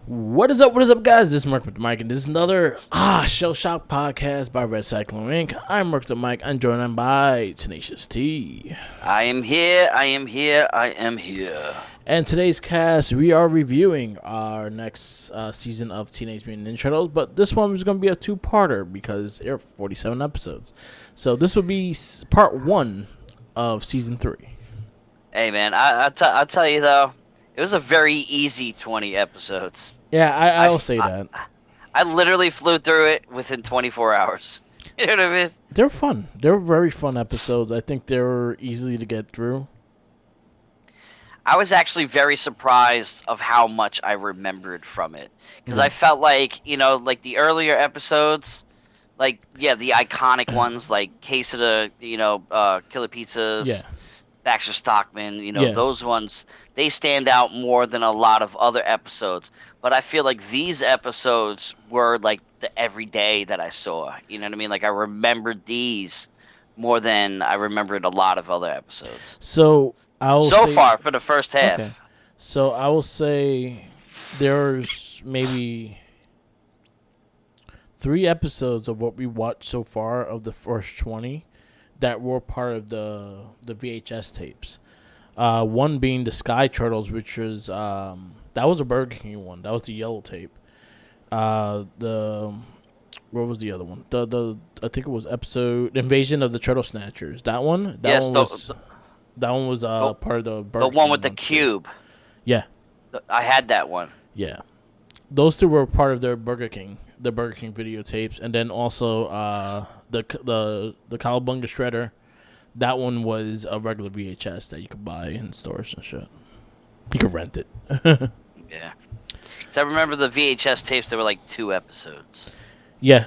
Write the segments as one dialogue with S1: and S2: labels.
S1: What is up, guys? This is Mark with the Mike, and this is another Shell Shock podcast by Red Cyclone Inc. I'm Mark with the Mike. I'm joined by Tenacious T.
S2: I am here. I am here. I am here.
S1: And today's cast, we are reviewing our next season of Teenage Mutant Ninja Turtles, but this one is going to be a two-parter because there are 47 episodes. So this will be part one of season 3.
S2: Hey, man, I'll tell you, though, it was a very easy 20 episodes.
S1: Yeah, I will say that.
S2: I literally flew through it within 24 hours. You know what I mean?
S1: They're fun. They're very fun episodes. I think they were easy to get through.
S2: I was actually very surprised of how much I remembered from it. Because I felt like, like the earlier episodes, the iconic ones, like Case of the, Killer Pizzas, Baxter Stockman, those ones, they stand out more than a lot of other episodes. But I feel like these episodes were like the everyday that I saw. You know what I mean? Like I remembered these more than I remembered a lot of other episodes.
S1: So
S2: far for the first half.
S1: Okay. So I will say there's maybe 3 episodes of what we watched so far of the first 20 that were part of the VHS tapes. One being the Sky Turtles, which was that was a Burger King one. That was the yellow tape. What was the other one? The I think it was episode Invasion of the Turtle Snatchers. That one. That one was part of the Burger
S2: the one
S1: King
S2: with the cube.
S1: Yeah.
S2: I had that one.
S1: Yeah. Those 2 were part of the Burger King videotapes, and then also the Cowabunga Shredder. That one was a regular VHS that you could buy in stores and shit. You could rent it.
S2: Yeah. So I remember the VHS tapes. There were like 2 episodes.
S1: Yeah.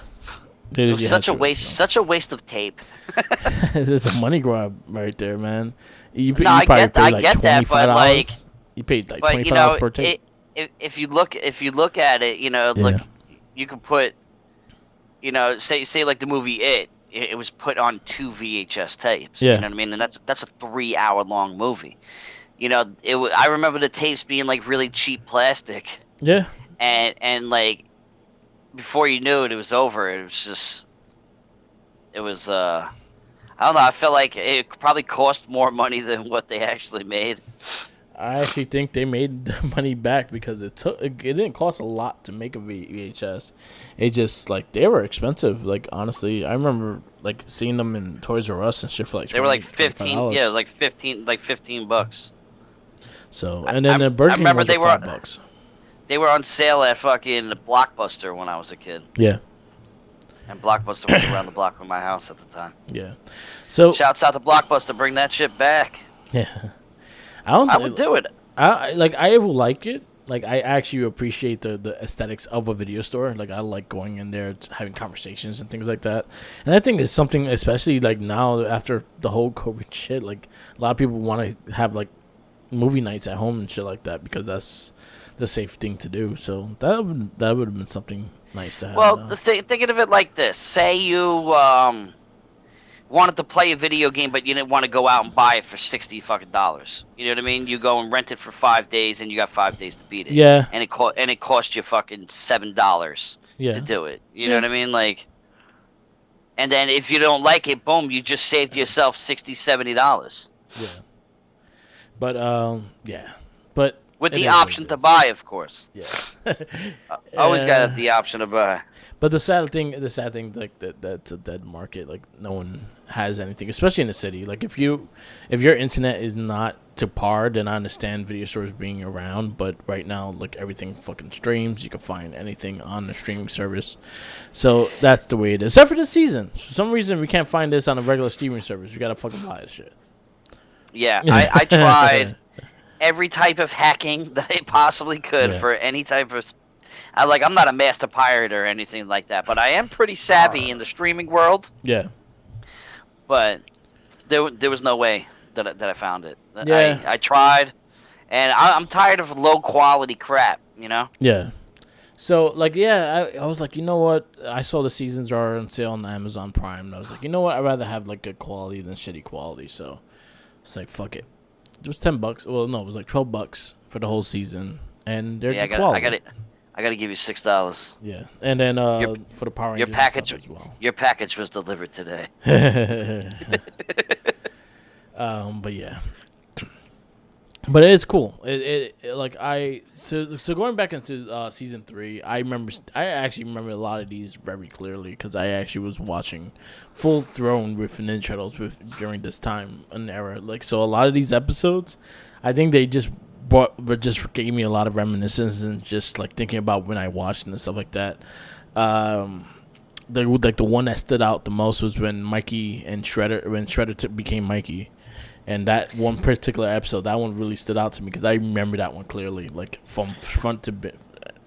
S2: It was such a waste of tape.
S1: It's a money grab right there, man. You
S2: I
S1: probably paid like
S2: get that, but like
S1: you paid like $25 per tape.
S2: If you look at it, look, you could put, say like the movie It was put on 2 VHS tapes.
S1: Yeah.
S2: You know what I mean? And that's a 3-hour long movie. I remember the tapes being like really cheap plastic.
S1: Yeah.
S2: And like before you knew it, it was over. I don't know. I felt like it probably cost more money than what they actually made.
S1: I actually think they made the money back because it didn't cost a lot to make a VHS. It just like they were expensive. Like honestly, I remember like seeing them in Toys R Us and shit for like
S2: they were like
S1: $15.
S2: Yeah, like $15.
S1: So and then the Burger King was $5.
S2: They were on sale at fucking Blockbuster when I was a kid.
S1: Yeah.
S2: And Blockbuster was around the block from my house at the time.
S1: Yeah. So
S2: shouts out to Blockbuster, bring that shit back.
S1: Yeah.
S2: I would do it.
S1: I will like it. Like I actually appreciate the aesthetics of a video store. Like I like going in there, having conversations and things like that. And I think it's something, especially like now after the whole COVID shit. Like a lot of people want to have like movie nights at home and shit like that because that's the safe thing to do. So that would have been something nice to have.
S2: Well, thinking of it like this: say you wanted to play a video game, but you didn't want to go out and buy it for $60 fucking dollars. You know what I mean? You go and rent it for 5 days, and you got 5 days to beat it.
S1: Yeah.
S2: And it cost you fucking $7 to do it. You know what I mean? Like, and then if you don't like it, boom, you just saved yourself $60, $70.
S1: Yeah. But yeah. But
S2: with the option to buy, of course.
S1: Yeah.
S2: Always got the option to buy.
S1: But the sad thing, like that's a dead market. Like no one has anything, especially in the city. Like if your internet is not to par, then I understand video stores being around. But right now, like everything fucking streams. You can find anything on the streaming service. So that's the way it is. Except for this season, for some reason we can't find this on a regular streaming service. We gotta fucking buy this shit.
S2: Yeah, I tried every type of hacking that I possibly could for any type of. I'm not a master pirate or anything like that, but I am pretty savvy in the streaming world.
S1: Yeah.
S2: But there was no way that I found it.
S1: Yeah.
S2: I tried, and I'm tired of low quality crap.
S1: Yeah. So I was like, you know what? I saw the seasons are on sale on Amazon Prime, and I was like, you know what? I'd rather have like good quality than shitty quality. So it's like fuck it. It was $10. Well, no, it was like $12 for the whole season, and they're good quality.
S2: I gotta give you $6.
S1: Yeah, and then
S2: Your
S1: for the Power
S2: your
S1: Rangers and stuff
S2: package
S1: as well.
S2: your package was delivered today.
S1: But yeah, but it is cool. Like so going back into season 3, I actually remember a lot of these very clearly because I actually was watching Full Throne with Ninja Turtles during this time and era. Like so, a lot of these episodes, I think they just gave me a lot of reminiscences and just like thinking about when I watched and stuff like that. The one that stood out the most was when Shredder became Mikey. And that one particular episode, that one really stood out to me because I remember that one clearly, like from front to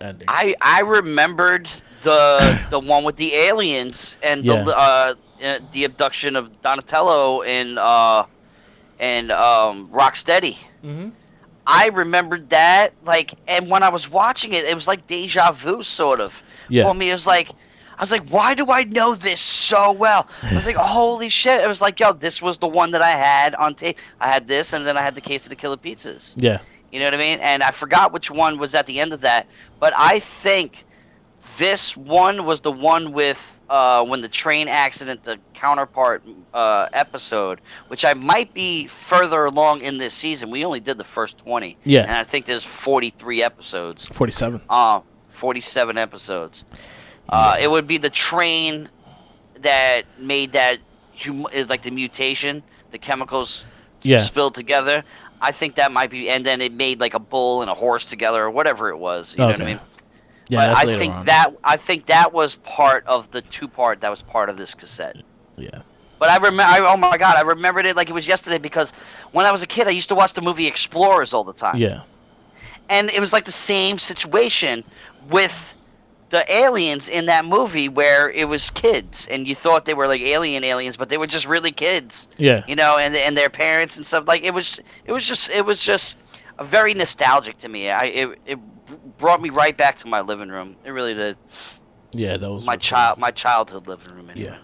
S1: ending.
S2: I remembered the one with the aliens and
S1: Yeah.
S2: the abduction of Donatello and Rocksteady.
S1: Mm-hmm.
S2: I remembered that, like, and when I was watching it, it was like deja vu, sort of.
S1: Yeah.
S2: For me, it was like, I was like, why do I know this so well? I was like, holy shit. It was like, yo, this was the one that I had on tape. I had this, and then I had the case of the killer pizzas.
S1: Yeah.
S2: You know what I mean? And I forgot which one was at the end of that, but I think this one was the one with when the train accident, the counterpart episode, which I might be further along in this season. We only did the first 20.
S1: Yeah.
S2: And I think there's 43 episodes.
S1: 47.
S2: 47 episodes.
S1: Yeah.
S2: It would be the train that made that, like the mutation, the chemicals spilled together. I think that might be, and then it made like a bull and a horse together or whatever it was. You know what I mean?
S1: Yeah,
S2: but
S1: that's
S2: I
S1: later
S2: think
S1: on.
S2: I think that was part of the 2-part that was part of this cassette.
S1: Yeah.
S2: But oh my god, I remembered it like it was yesterday because when I was a kid, I used to watch the movie Explorers all the time.
S1: Yeah.
S2: And it was like the same situation with the aliens in that movie where it was kids and you thought they were like aliens, but they were just really kids.
S1: Yeah.
S2: You know, and their parents and stuff. Like it was just a very nostalgic to me. It brought me right back to my living room. It really did.
S1: Yeah, that was
S2: my childhood living room. Anyway.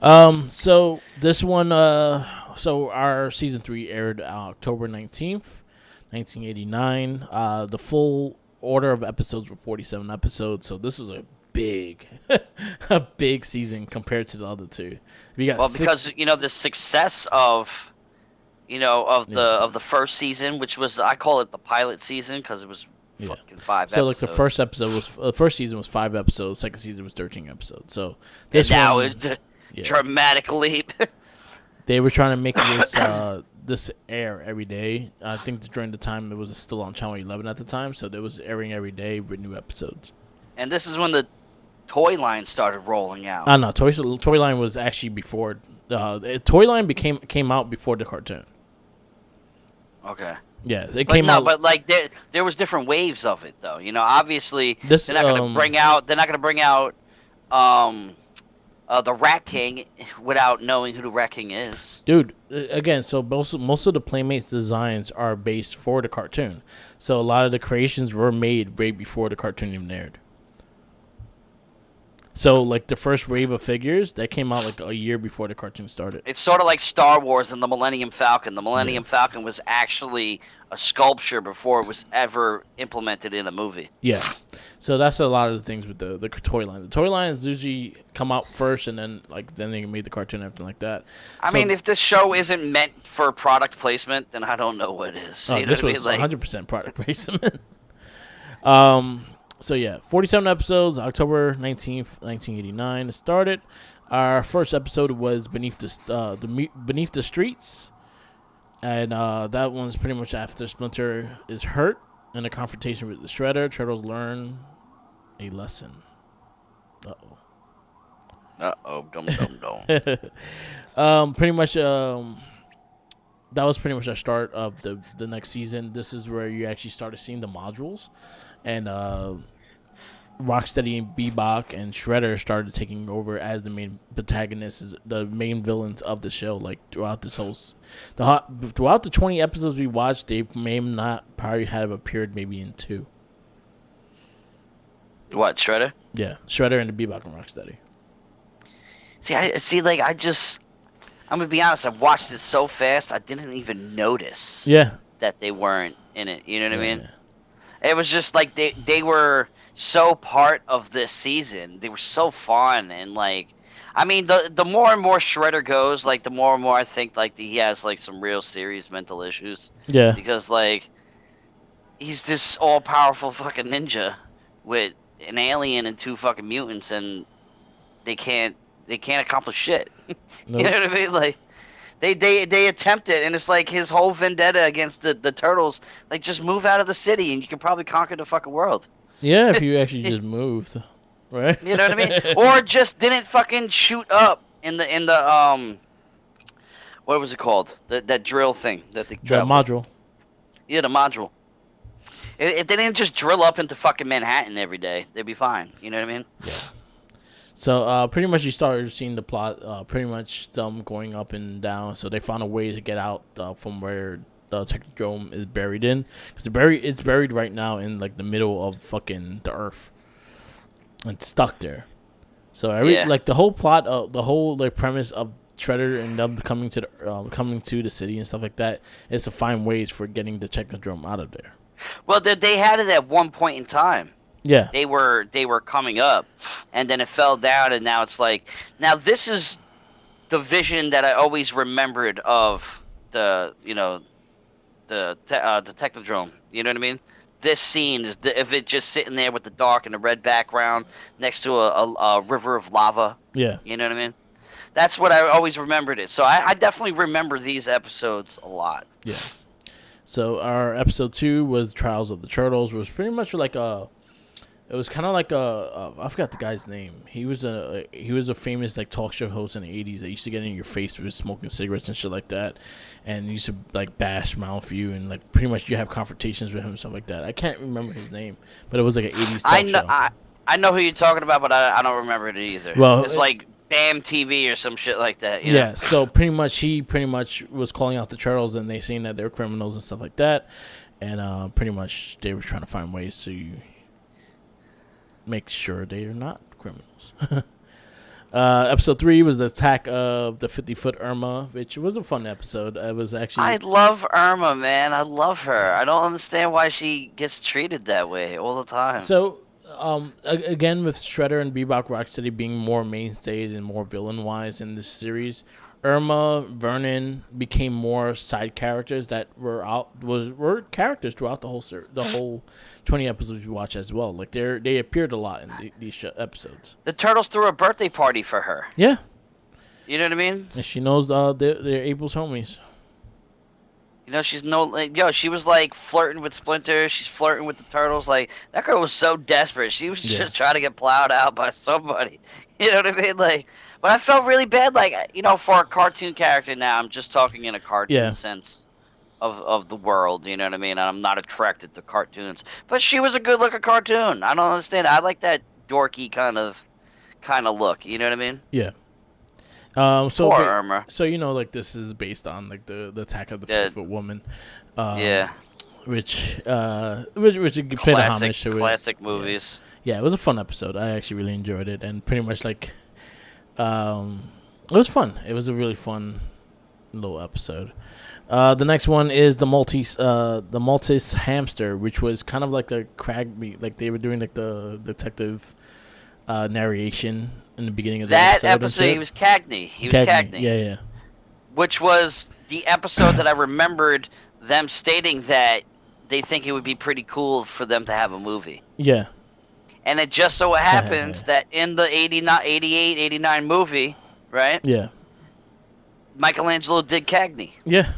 S1: Yeah. So this one, so our season 3 aired October 19th, 1989. The full order of episodes were 47 episodes. So this was a big, a big season compared to the other two. We got
S2: because the success of the first season, which was, I call it the pilot season because it was fucking 5 episodes.
S1: So like the first season was 5 episodes, second season was 13 episodes. So
S2: this now is dramatic leap.
S1: They were trying to make this air every day. I think during the time it was still on Channel 11 at the time, so it was airing every day with new episodes.
S2: And this is when the toy line started rolling out.
S1: No, toy line was actually before. Toy line came out before the cartoon.
S2: Okay.
S1: Yeah, it came out.
S2: But like there was different waves of it though. They're not going to bring out. They're not going to bring out the Rat King without knowing who the Rat King is.
S1: Dude, again, so most of the Playmates designs are based for the cartoon. So a lot of the creations were made way before the cartoon even aired. So, like, the first wave of figures, that came out, like, a year before the cartoon started.
S2: It's sort of like Star Wars and the Millennium Falcon. The Millennium Falcon was actually a sculpture before it was ever implemented in a movie.
S1: Yeah. So that's a lot of the things with the toy line. The toy lines usually come out first, and then they made the cartoon and everything like that.
S2: I mean, if this show isn't meant for product placement, then I don't know what is.
S1: Oh, this was 100% product placement. So, yeah, 47 episodes, October 19th, 1989. It started. Our first episode was Beneath the Streets. And that one's pretty much after Splinter is hurt in a confrontation with the Shredder. Turtles learn a lesson. Uh-oh.
S2: Uh-oh. Dum.
S1: Pretty much, that was pretty much our start of the next season. This is where you actually started seeing the modules. And Rocksteady and Bebop and Shredder started taking over as the main protagonists, the main villains of the show. Like throughout throughout the 20 episodes we watched, they may not probably have appeared maybe in 2.
S2: What, Shredder?
S1: Yeah, Shredder and the Bebop and Rocksteady.
S2: I'm gonna be honest. I watched it so fast, I didn't even notice.
S1: Yeah.
S2: That they weren't in it. You know what I mean? Yeah. It was just like they were so part of this season. They were so fun and like, I mean, the more and more Shredder goes, like the more and more I think like he has like some real serious mental issues
S1: Yeah.
S2: because like he's this all powerful fucking ninja with an alien and two fucking mutants, and they can't they can't accomplish shit. You know
S1: Nope.
S2: what I mean? Like they attempt it, and it's like his whole vendetta against the turtles. Like, just move out of the city, and you can probably conquer the fucking world.
S1: Yeah, if you actually just moved, right?
S2: You know what I mean? Or just didn't fucking shoot up in the what was it called? That drill thing that they
S1: The
S2: traveled.
S1: module.
S2: Yeah, the module. If they didn't just drill up into fucking Manhattan every day, they'd be fine. You know what I mean?
S1: Yeah. So pretty much you started seeing the plot. Pretty much them going up and down. So they found a way to get out from where the Technodrome is buried in. Because it's buried right now in like the middle of fucking the Earth. And it's stuck there. So
S2: Yeah.
S1: like the whole plot of the whole like premise of Shredder and them coming to the city and stuff like that is to find ways for getting the Technodrome out of there.
S2: Well, they had it at one point in time.
S1: Yeah.
S2: They were coming up, and then it fell down, and now it's like, now this is the vision that I always remembered of the Technodrome. You know what I mean? This scene is if it just sitting there with the dark and the red background next to a river of lava.
S1: Yeah.
S2: You know what I mean? That's what I always remembered it. So I definitely remember these episodes a lot.
S1: Yeah. So our episode 2 was Trials of the Turtles. Was pretty much like it was kind of like I forgot the guy's name. He was a famous like talk show host in the 80s that used to get in your face with smoking cigarettes and shit like that, and used to like bash mouth you and like pretty much you have confrontations with him and stuff like that. I can't remember his name, but it was like an 80s talk show.
S2: I know who you're talking about, but I don't remember it either.
S1: Well,
S2: it's like Bam TV or some shit like that. You
S1: yeah,
S2: know?
S1: so pretty much he was calling out the turtles and they saying that they're criminals and stuff like that, and pretty much they were trying to find ways to make sure they are not criminals. Episode 3 was the attack of the 50-foot Irma, which was a fun episode. It was actually
S2: I love Irma, man. I love her. I don't understand why she gets treated that way all the time.
S1: so. Again, with Shredder and Bebop Rocksteady being more mainstays and more villain-wise in this series, Irma, Vernon became more side characters that were characters throughout the whole 20 episodes we watch as well. Like they appeared a lot in these episodes.
S2: The Turtles threw a birthday party for her.
S1: Yeah,
S2: You know what I mean?
S1: and she knows they're April's homies.
S2: You know, she was like flirting with Splinter. She's flirting with the Turtles. Like, that girl was so desperate. She was just trying to get plowed out by somebody. You know what I mean? Like, but I felt really bad. Like, you know, for a cartoon character now, I'm just talking in a cartoon sense of the world. You know what I mean? And I'm not attracted to cartoons. But she was a good looking cartoon. I don't understand. I like that dorky kind of look. You know what I mean?
S1: Yeah.
S2: Poor Irma.
S1: So you know, like this is based on like the attack of the 50-foot woman.
S2: Yeah.
S1: Which paid a homage to it.
S2: Classic movies.
S1: Yeah, it was a fun episode. I actually really enjoyed it, and pretty much like, it was fun. It was a really fun little episode. The next one is the Maltese hamster, which was kind of like a crag, like they were doing like the detective narration in the beginning of the episode.
S2: That episode, he was Cagney. Cagney.
S1: Yeah.
S2: Which was the episode that I remembered them stating that they think it would be pretty cool for them to have a movie.
S1: Yeah.
S2: And it just so happens that in the 88, 89 movie, right?
S1: Yeah.
S2: Michelangelo did Cagney.
S1: Yeah.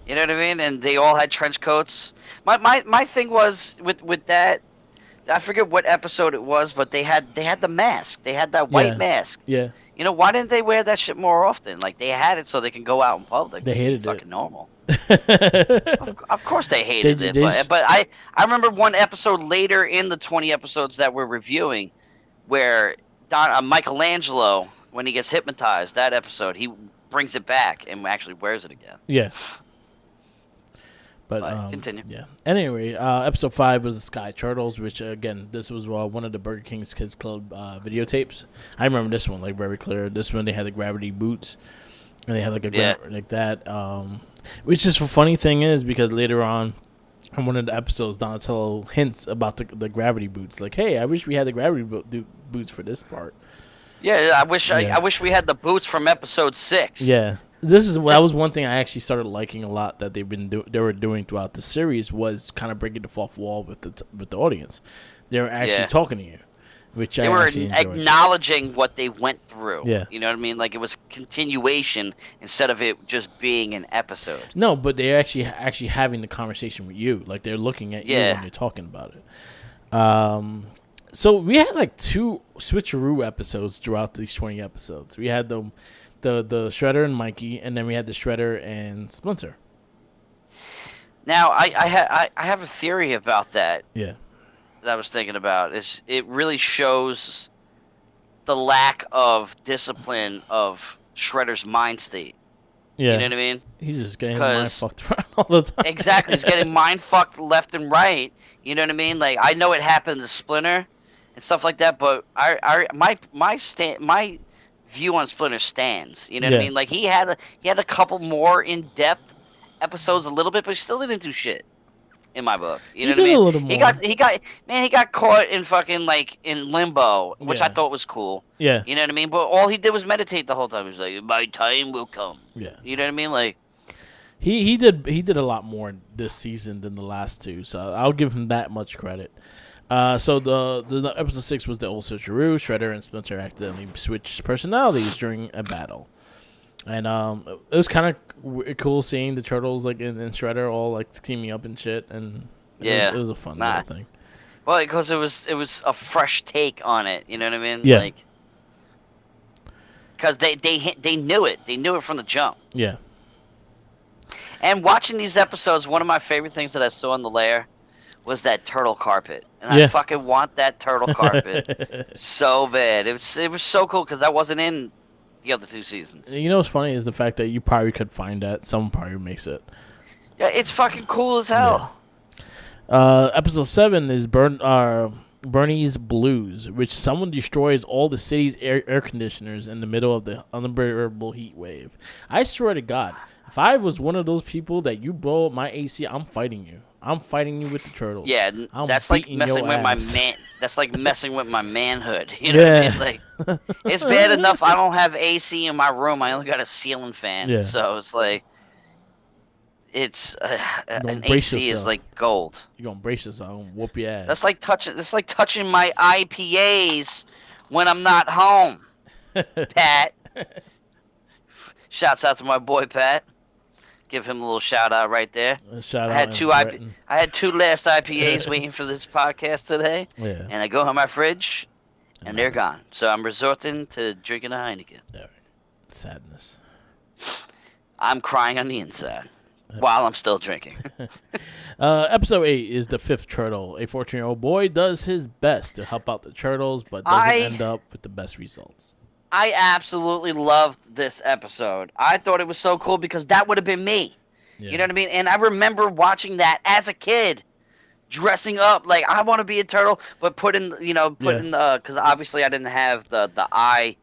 S2: You know what I mean? And they all had trench coats. My thing was with that, I forget what episode it was, but they had the mask. They had that white mask.
S1: Yeah.
S2: You know, why didn't they wear that shit more often? Like, they had it so they can go out in public.
S1: They hated
S2: fucking
S1: it.
S2: normal. Of course they hated it. But I remember one episode later in the 20 episodes that we're reviewing where Michelangelo, when he gets hypnotized, that episode, he brings it back and actually wears it again.
S1: Yeah. But
S2: continue.
S1: Yeah. Anyway, episode 5 was the Sky Turtles, which again, this was one of the Burger King's Kids Club videotapes. I remember this one like very clear. This one they had the gravity boots, and they had like like that. Which is the funny thing is because later on, in one of the episodes, Donatello hints about the gravity boots. Like, hey, I wish we had the gravity boots for this part.
S2: Yeah, I wish
S1: Yeah.
S2: I wish we had the boots from episode 6.
S1: Yeah, that was one thing I actually started liking a lot that they were doing throughout the series was kind of breaking the fourth wall with the audience. They were actually talking to you, which
S2: they
S1: I
S2: were
S1: actually enjoyed.
S2: acknowledging what they went through.
S1: Yeah.
S2: You know what I mean? Like it was continuation instead of it just being an episode.
S1: No, but they're actually having the conversation with you. Like they're looking at you when they're talking about it. So we had like 2 switcheroo episodes throughout these 20 episodes. We had the Shredder and Mikey, and then we had the Shredder and Splinter.
S2: Now I have a theory about that.
S1: Yeah.
S2: That I was thinking about is it really shows the lack of discipline of Shredder's mind state.
S1: Yeah.
S2: You know what I mean?
S1: He's just getting his mind fucked around all the time.
S2: Exactly. He's getting mind fucked left and right. You know what I mean? Like I know it happened to Splinter and stuff like that, but my view on Splinter stands. You know what I mean? Like he had a couple more in depth episodes a little bit, but he still didn't do shit. In my book, you know what I mean?
S1: A little more.
S2: He got caught in fucking like in limbo, which I thought was cool.
S1: Yeah.
S2: You know what I mean? But all he did was meditate the whole time. He was like, "My time will come."
S1: Yeah.
S2: You know what I mean? Like
S1: he did a lot more this season than the last 2, so I'll give him that much credit. So the episode 6 was the old switcheroo. Shredder and Splinter accidentally switched personalities during a battle. And it was kind of cool seeing the Turtles like and Shredder all like teaming up and shit, and it was a fun little thing.
S2: Well, because it was a fresh take on it, you know what I mean?
S1: Yeah.
S2: Like, because they knew it, from the jump.
S1: Yeah.
S2: And watching these episodes, one of my favorite things that I saw in the lair was that turtle carpet, and I fucking want that turtle carpet so bad. It was so cool because that wasn't in the other 2 seasons.
S1: You know what's funny is the fact that you probably could find that. Someone probably makes it.
S2: Yeah, it's fucking cool as hell.
S1: Yeah. Episode 7 is Bernie's Blues, which someone destroys all the city's air conditioners in the middle of the unbearable heat wave. I swear to God, if I was one of those people that you blow up my AC, I'm fighting you. I'm fighting you with the Turtles.
S2: Yeah, that's like messing with my man. That's like messing with my manhood. You know what I mean? Like, it's bad enough I don't have AC in my room. I only got a ceiling fan. Yeah. So it's like, it's an AC is like gold.
S1: You're gonna brace yourself. I'm gonna whoop your ass.
S2: That's like touching my IPAs when I'm not home. Pat. Shouts out to my boy Pat. Give him a little shout out right there. I had 2 last IPAs waiting for this podcast today.
S1: Yeah.
S2: And I go in my fridge and they're gone. So I'm resorting to drinking a Heineken.
S1: All right. Sadness.
S2: I'm crying on the inside while I'm still drinking.
S1: Episode 8 is the 5th turtle. A 14-year-old boy does his best to help out the turtles, but doesn't end up with the best results.
S2: I absolutely loved this episode. I thought it was so cool because that would have been me. Yeah. You know what I mean? And I remember watching that as a kid, dressing up like I want to be a turtle, but because obviously I didn't have the eye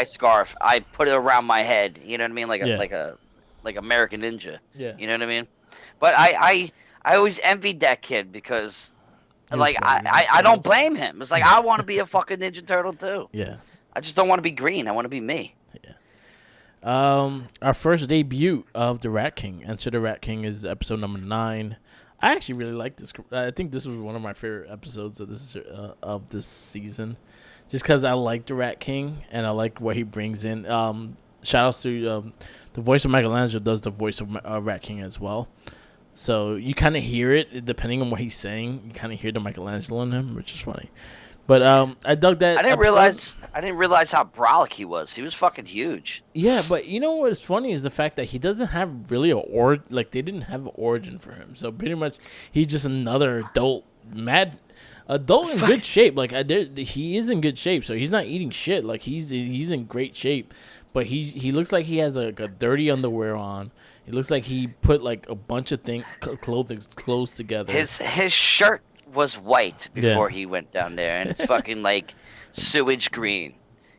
S2: scarf. I put it around my head. You know what I mean? Like American Ninja.
S1: Yeah.
S2: You know what I mean? But I always envied that kid because I don't blame him. It's like I want to be a fucking Ninja Turtle too.
S1: Yeah.
S2: I just don't want to be green. I want to be me.
S1: Yeah. Our first debut of the Rat King. Enter the Rat King is episode number 9. I actually really like this. I think this was one of my favorite episodes of this season, just because I like the Rat King and I like what he brings in. Shout outs to the voice of Michelangelo does the voice of Rat King as well. So you kind of hear it depending on what he's saying. You kind of hear the Michelangelo in him, which is funny. But I dug that.
S2: I didn't realize how brolic he was. He was fucking huge.
S1: Yeah, but you know what's funny is the fact that he doesn't have really they didn't have an origin for him. So pretty much he's just another adult in good shape. Like he is in good shape, so he's not eating shit. Like he's in great shape, but he looks like he has like a dirty underwear on. It looks like he put like a bunch of clothes together.
S2: His shirt was white before he went down there, and it's fucking like sewage green.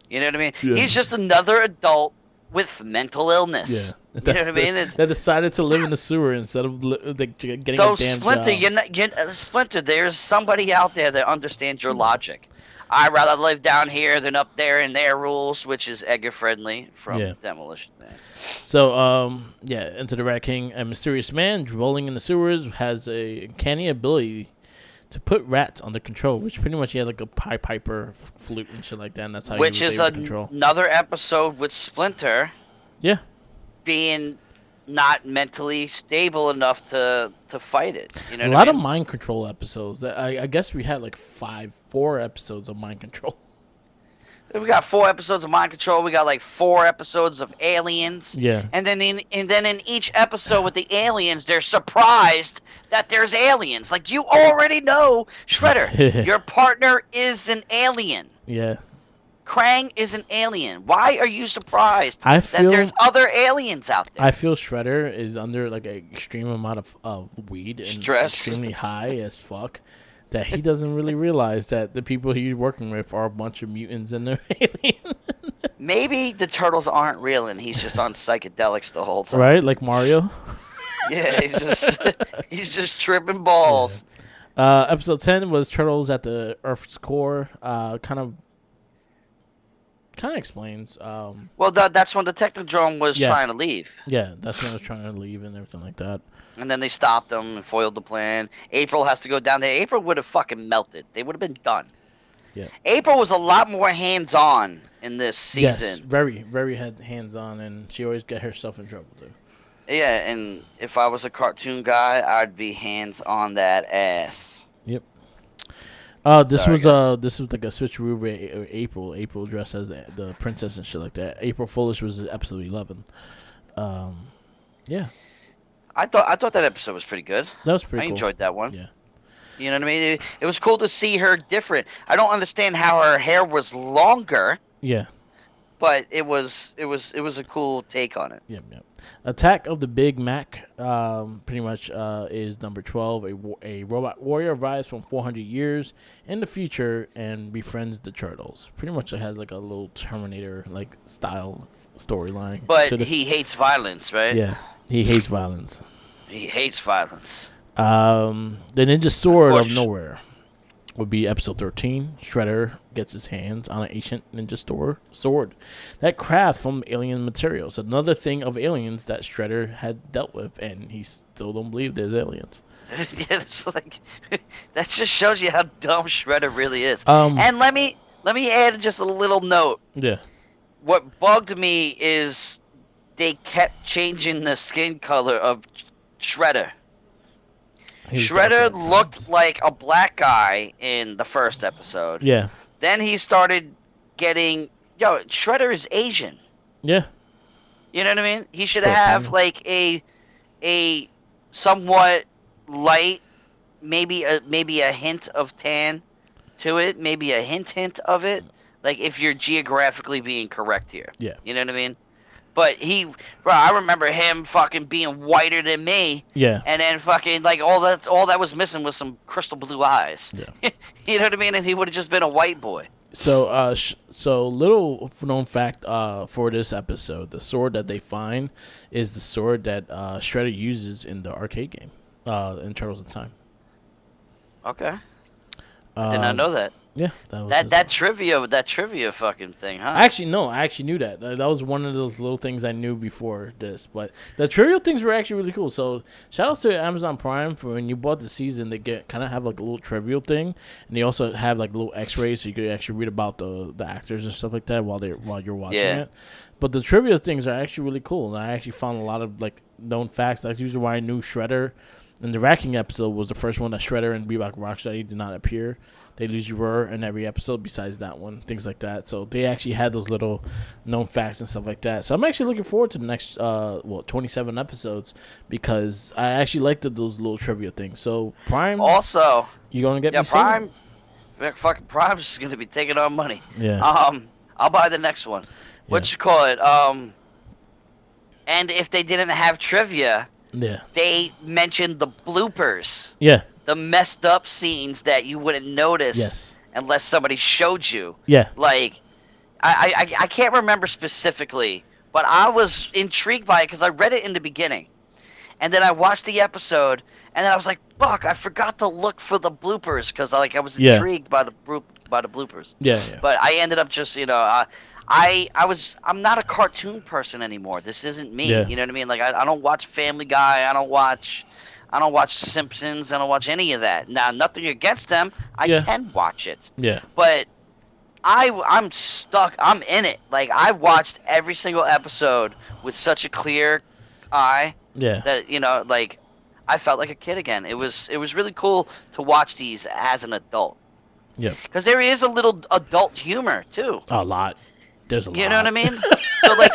S2: You know what I mean? Yeah. He's just another adult with mental illness.
S1: Yeah,
S2: You know what I mean?
S1: That decided to live in the sewer instead of getting
S2: So
S1: a damn
S2: Splinter,
S1: job.
S2: Splinter, there's somebody out there that understands your logic. I'd rather live down here than up there in their rules, which is Edgar Friendly from
S1: Yeah.
S2: Demolition Man.
S1: So, yeah, Enter the Rat King, a mysterious man dwelling in the sewers has a uncanny ability to put rats under control, which pretty much he had like a Pied Piper flute and shit like that, and that's how
S2: Which
S1: he was
S2: is
S1: able to control.
S2: another episode with Splinter
S1: Yeah.
S2: being not mentally stable enough to fight it. You know
S1: A
S2: what
S1: lot
S2: I
S1: of
S2: mean?
S1: mind control episodes. That I guess we had like 4 episodes of mind control.
S2: We got 4 episodes of Mind Control. We got like 4 episodes of Aliens.
S1: Yeah.
S2: And then in each episode with the aliens, they're surprised that there's aliens. Like, you already know, Shredder, your partner is an alien.
S1: Yeah.
S2: Krang is an alien. Why are you surprised
S1: I
S2: that
S1: feel
S2: there's other aliens out there?
S1: I feel Shredder is under like an extreme amount of weed and
S2: Stress.
S1: extremely high as fuck. That he doesn't really realize that the people he's working with are a bunch of mutants and they're alien.
S2: Maybe the turtles aren't real and he's just on psychedelics the whole time.
S1: Right? Like Mario.
S2: Yeah, he's just tripping balls.
S1: Episode 10 was Turtles at the Earth's Core. Kind of explains.
S2: Well, that's when the Technodrome was trying to leave.
S1: Yeah, that's when I was trying to leave and everything like that.
S2: And then they stopped them and foiled the plan. April has to go down there. April would have fucking melted. They would have been done.
S1: Yeah.
S2: April was a lot more hands-on in this season.
S1: Yes, very, very hands-on, and she always got herself in trouble, too.
S2: Yeah, and if I was a cartoon guy, I'd be hands-on that ass.
S1: Yep. This was like a switcheroo with April. April dressed as the princess and shit like that. April Foolish was episode 11. Yeah.
S2: I thought that episode was pretty good.
S1: That was pretty cool.
S2: I enjoyed that one.
S1: Yeah.
S2: You know what I mean? It was cool to see her different. I don't understand how her hair was longer.
S1: Yeah.
S2: But it was a cool take on it.
S1: Yep. Attack of the Big Mac, pretty much is number 12. A robot warrior arrives from 400 years in the future and befriends the turtles. Pretty much it has like a little Terminator like style storyline.
S2: But he hates violence, right?
S1: Yeah, he hates violence.
S2: He hates violence.
S1: The Ninja Sword of Nowhere would be episode 13. Shredder gets his hands on an ancient ninja sword that craft from alien materials. Another thing of aliens that Shredder had dealt with, and he still don't believe there's aliens.
S2: Yeah, it's like that just shows you how dumb Shredder really is.
S1: And
S2: let me add just a little note.
S1: Yeah.
S2: What bugged me is they kept changing the skin color of Shredder. Shredder looked like a black guy in the first episode.
S1: Yeah.
S2: Then he started getting... Shredder is Asian.
S1: Yeah.
S2: You know what I mean? He should have like a somewhat light, maybe a hint of tan to it, maybe a hint of it. Like if you're geographically being correct here.
S1: Yeah.
S2: You know what I mean? But I remember him fucking being whiter than me.
S1: Yeah.
S2: And then fucking like all that was missing was some crystal blue eyes.
S1: Yeah.
S2: You know what I mean? And he would have just been a white boy.
S1: So, little known fact for this episode: the sword that they find is the sword that Shredder uses in the arcade game, in Turtles in Time.
S2: Okay. I did not know that.
S1: Yeah,
S2: that trivia fucking thing, huh?
S1: Actually, no, I actually knew that. That was one of those little things I knew before this. But the trivia things were actually really cool. So shout outs to Amazon Prime for when you bought the season. They kind of have like a little trivial thing, and they also have like little X-rays, so you could actually read about the actors and stuff like that while you're watching it. But the trivia things are actually really cool, and I actually found a lot of like known facts. That's usually why I knew Shredder. And the Rat King episode was the first one that Shredder and Bebop Rocksteady did not appear. They usually were in every episode besides that one, things like that. So they actually had those little known facts and stuff like that. So I'm actually looking forward to the next 27 episodes because I actually liked those little trivia things. So Prime,
S2: also,
S1: you gonna get me
S2: Prime? Fucking Prime's gonna be taking our money.
S1: Yeah.
S2: I'll buy the next one. What you call it? And if they didn't have trivia, they mentioned the bloopers.
S1: Yeah.
S2: The messed up scenes that you wouldn't notice unless somebody showed you.
S1: Yeah.
S2: Like, I can't remember specifically but I was intrigued by it because I read it in the beginning, and then I watched the episode, and then I was like, "Fuck! I forgot to look for the bloopers because I was
S1: Yeah.
S2: intrigued by the bloopers."
S1: Yeah.
S2: But I ended up just I'm not a cartoon person anymore. This isn't me.
S1: Yeah.
S2: You know what I mean? Like I don't watch Family Guy. I don't watch Simpsons. I don't watch any of that. Now, nothing against them. I
S1: Yeah.
S2: can watch it.
S1: Yeah.
S2: But I'm stuck. I'm in it. Like I watched every single episode with such a clear eye
S1: Yeah.
S2: that like I felt like a kid again. It was really cool to watch these as an adult.
S1: Yeah.
S2: Because there is a little adult humor too.
S1: A lot. There's a lot.
S2: You know what I mean? So like,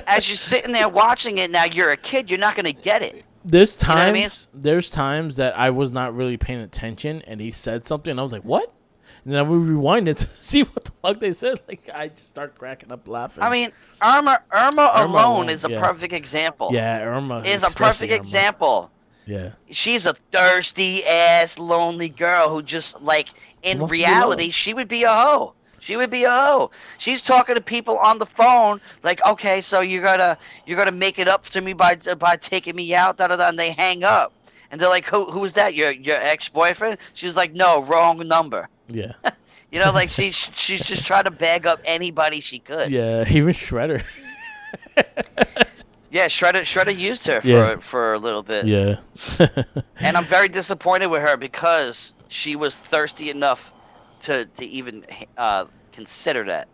S2: as you're sitting there watching it, now you're a kid. You're not gonna get it.
S1: There's
S2: You know what I
S1: times.
S2: mean?
S1: There's times that I was not really paying attention, and he said something, and I was like, "What?" And then I would rewind it to see what the fuck they said. Like I just start cracking up laughing.
S2: I mean, Irma alone
S1: alone,
S2: is a
S1: yeah.
S2: perfect example.
S1: yeah, Irma
S2: Is a
S1: especially
S2: perfect
S1: Irma.
S2: example.
S1: Yeah.
S2: She's a thirsty ass lonely girl who just like in
S1: Wants to be
S2: reality
S1: loved.
S2: she would be a hoe. She would be a hoe. She's talking to people on the phone like, okay, so you're gonna make it up to me by taking me out, da da da, and they hang up. And they're like, who is that? Your ex-boyfriend? She's like, no, wrong number.
S1: Yeah.
S2: Like she's just trying to bag up anybody she could.
S1: Yeah. Even Shredder.
S2: Yeah, Shredder used her
S1: Yeah.
S2: for a little bit.
S1: Yeah.
S2: And I'm very disappointed with her because she was thirsty enough to even consider that.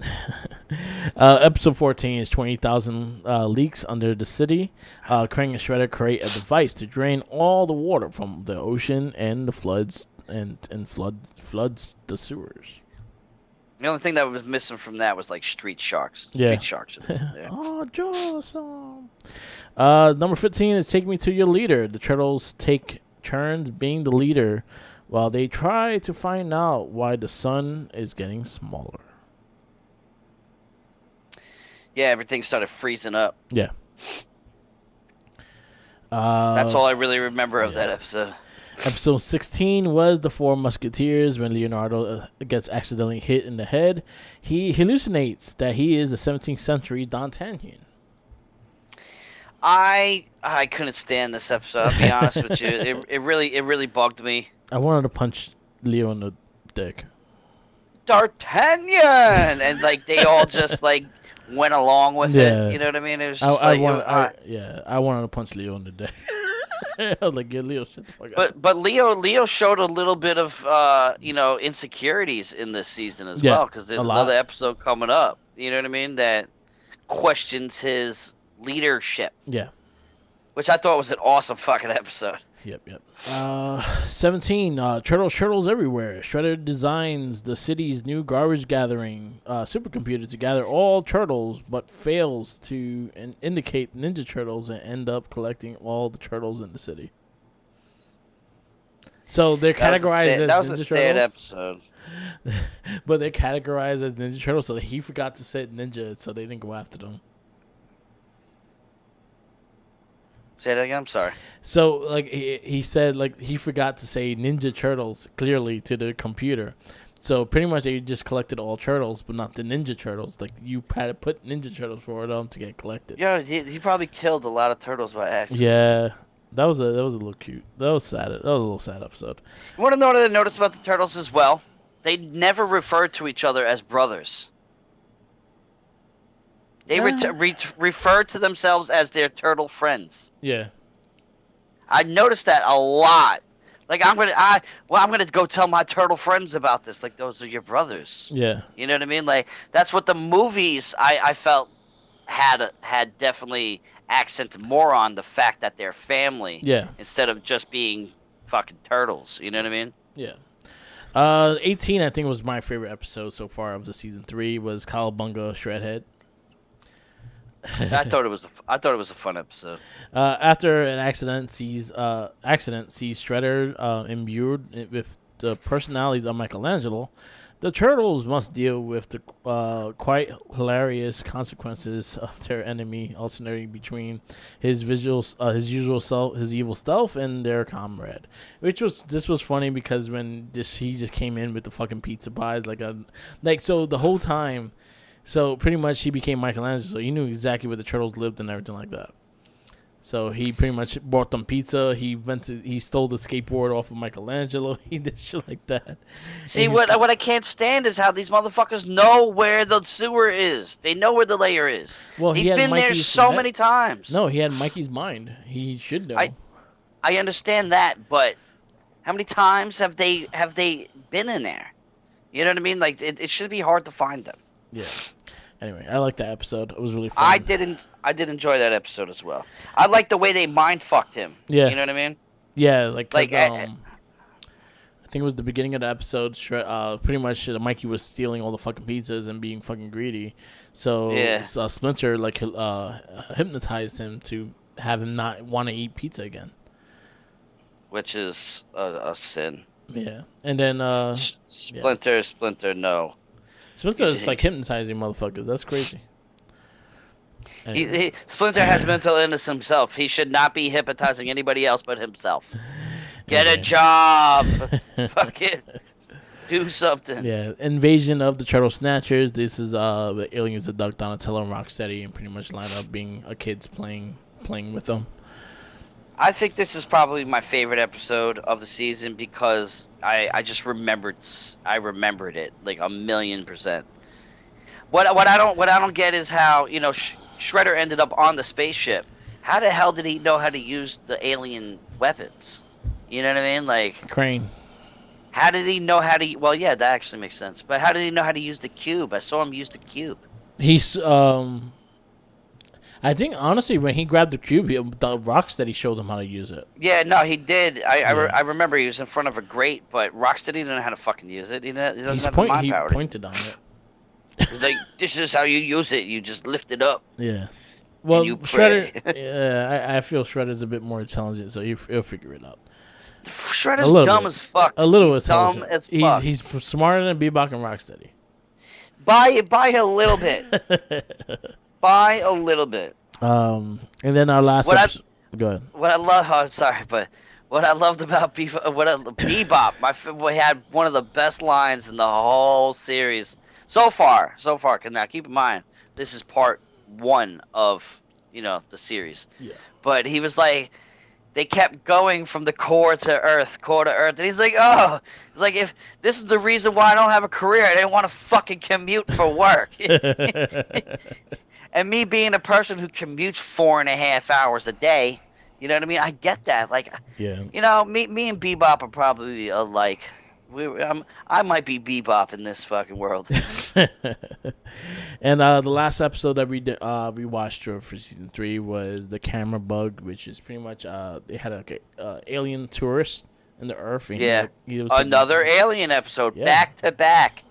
S1: Episode 14 is 20,000 leaks under the city. Krang and Shredder create a device to drain all the water from the ocean and the floods floods the sewers.
S2: The only thing that was missing from that was like street sharks.
S1: Yeah.
S2: Street sharks. Yeah.
S1: Oh, Jawsome. Number 15 is Take Me to Your Leader. The turtles take turns being the leader while they try to find out why the sun is getting smaller.
S2: Yeah, everything started freezing up.
S1: Yeah.
S2: That's all I really remember of
S1: yeah.
S2: that episode.
S1: Episode 16 was The Four Musketeers. When Leonardo gets accidentally hit in the head, he hallucinates that he is the 17th century D'Artagnan.
S2: I couldn't stand this episode. I'll be honest with you. It really bugged me.
S1: I wanted to punch Leo in the dick.
S2: D'Artagnan, and like they all just like went along with
S1: Yeah.
S2: it. You know what I mean? It was
S1: I
S2: just like,
S1: wanted to punch Leo in the dick. I was like, get Leo shit the fuck out.
S2: but Leo showed a little bit of insecurities in this season as
S1: Yeah,
S2: well, because there's
S1: a lot.
S2: another episode coming up. You know what I mean? That questions his leadership,
S1: Yeah.
S2: which I thought was an awesome fucking episode.
S1: Yep. 17. Turtles everywhere. Shredder designs the city's new garbage gathering supercomputer to gather all turtles, but fails to indicate Ninja Turtles and end up collecting all the turtles in the city. So they're categorized as
S2: That was
S1: Ninja
S2: a sad
S1: Turtles,
S2: episode.
S1: but they're categorized as Ninja Turtles. So he forgot to say Ninja, so they didn't go after them.
S2: Say that again. I'm sorry.
S1: So, like, he said, like, he forgot to say Ninja Turtles clearly to the computer. So, pretty much, they just collected all turtles, but not the Ninja Turtles. Like, you had to put Ninja Turtles for them to get collected.
S2: Yeah, he probably killed a lot of turtles by accident.
S1: Yeah, that was a little cute. That was sad. That was a little sad episode.
S2: You want to know what I noticed about the turtles as well? They never referred to each other as brothers. They referred to themselves as their turtle friends.
S1: Yeah.
S2: I noticed that a lot. Like I'm gonna go tell my turtle friends about this. Like those are your brothers.
S1: Yeah.
S2: You know what I mean? Like that's what the movies I felt had definitely accented more on the fact that they're family.
S1: Yeah.
S2: Instead of just being fucking turtles. You know what I mean?
S1: Yeah. 18, I think, was my favorite episode so far of the season 3 was Cowabunga Shredhead.
S2: I thought it was a fun episode.
S1: After an accident sees Shredder imbued with the personalities of Michelangelo, the turtles must deal with the quite hilarious consequences of their enemy alternating between his evil self, and their comrade. This was funny because when he just came in with the fucking pizza pies, so the whole time. So pretty much he became Michelangelo. So he knew exactly where the turtles lived and everything like that. So he pretty much bought them pizza. He stole the skateboard off of Michelangelo. He did shit like that. And
S2: See,
S1: he was,
S2: what I can't stand is how these motherfuckers know where the sewer is. They know where the layer is.
S1: well, he
S2: He's
S1: had
S2: been there
S1: Mikey's
S2: so many times.
S1: No, he had Mikey's mind. He should know.
S2: I understand that, but how many times have they been in there? You know what I mean? Like it should be hard to find them.
S1: Yeah. Anyway, I liked that episode. It was really fun.
S2: I did enjoy that episode as well. I like the way they mind fucked him.
S1: Yeah.
S2: You know what I mean?
S1: Yeah, like
S2: Like,
S1: I think it was the beginning of the episode. Pretty much Mikey was stealing all the fucking pizzas and being fucking greedy. So
S2: Yeah.
S1: Splinter like hypnotized him to have him not want to eat pizza again.
S2: Which is a sin.
S1: Yeah, and then
S2: Splinter, no.
S1: Splinter is like hypnotizing motherfuckers. That's crazy. Anyway.
S2: Splinter has mental illness himself. He should not be hypnotizing anybody else but himself. Get a job. Fuck it. Do something.
S1: Yeah, invasion of the Turtle Snatchers. This is the aliens abduct Donatello and Rocksteady and pretty much line up being a kids playing with them.
S2: I think this is probably my favorite episode of the season because I just remembered it like 1,000,000%. What I don't get is how Shredder ended up on the spaceship. How the hell did he know how to use the alien weapons? You know what I mean? Like
S1: Crane.
S2: How did he know how to? Well, yeah, that actually makes sense. But how did he know how to use the cube? I saw him use the cube.
S1: He's I think honestly, when he grabbed the cube, the Rocksteady showed him how to use it.
S2: Yeah, no, he did. I remember he was in front of a grate, but Rocksteady didn't know how to fucking use it. He doesn't have the mind power.
S1: He pointed on it.
S2: He's like, this is how you use it. You just lift it up.
S1: Yeah. Well,
S2: you
S1: Shredder. I feel Shredder's a bit more intelligent, so he'll figure it out.
S2: Shredder's dumb as fuck.
S1: A little
S2: dumb as fuck.
S1: He's smarter than Bebop and Rocksteady.
S2: By a little bit. By a little bit.
S1: And then our last episode. Go ahead.
S2: What I love. Oh, sorry, but what I loved about Bebop, we had one of the best lines in the whole series so far. Now, keep in mind, this is part 1 of the series.
S1: Yeah.
S2: But he was like, they kept going from the core to Earth, and he's like, oh, it's like if this is the reason why I don't have a career, I didn't want to fucking commute for work. And me being a person who commutes 4.5 hours a day, you know what I mean? I get that. Like,
S1: yeah.
S2: Me and Bebop are probably alike. I might be Bebop in this fucking world.
S1: And the last episode that we watched for season 3 was the camera bug, which is pretty much they had a alien tourist in the Earth. And
S2: yeah,
S1: he was
S2: another alien episode, back to back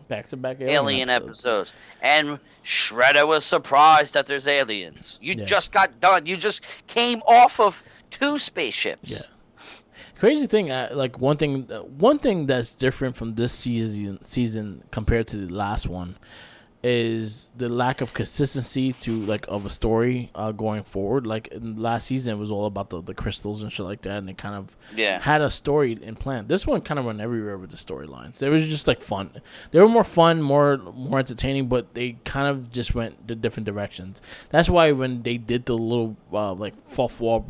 S2: alien episodes. And Shredder was surprised that there's aliens. You just got done. You just came off of 2 spaceships.
S1: Yeah. Crazy thing, like one thing that's different from this season compared to the last one is the lack of consistency of a story going forward. Like in the last season, it was all about the crystals and shit like that, and it kind of had a story in plan. This one kind of went everywhere with the storylines. It was just like fun. They were more fun, more entertaining, but they kind of just went the different directions. That's why when they did the little fourth wall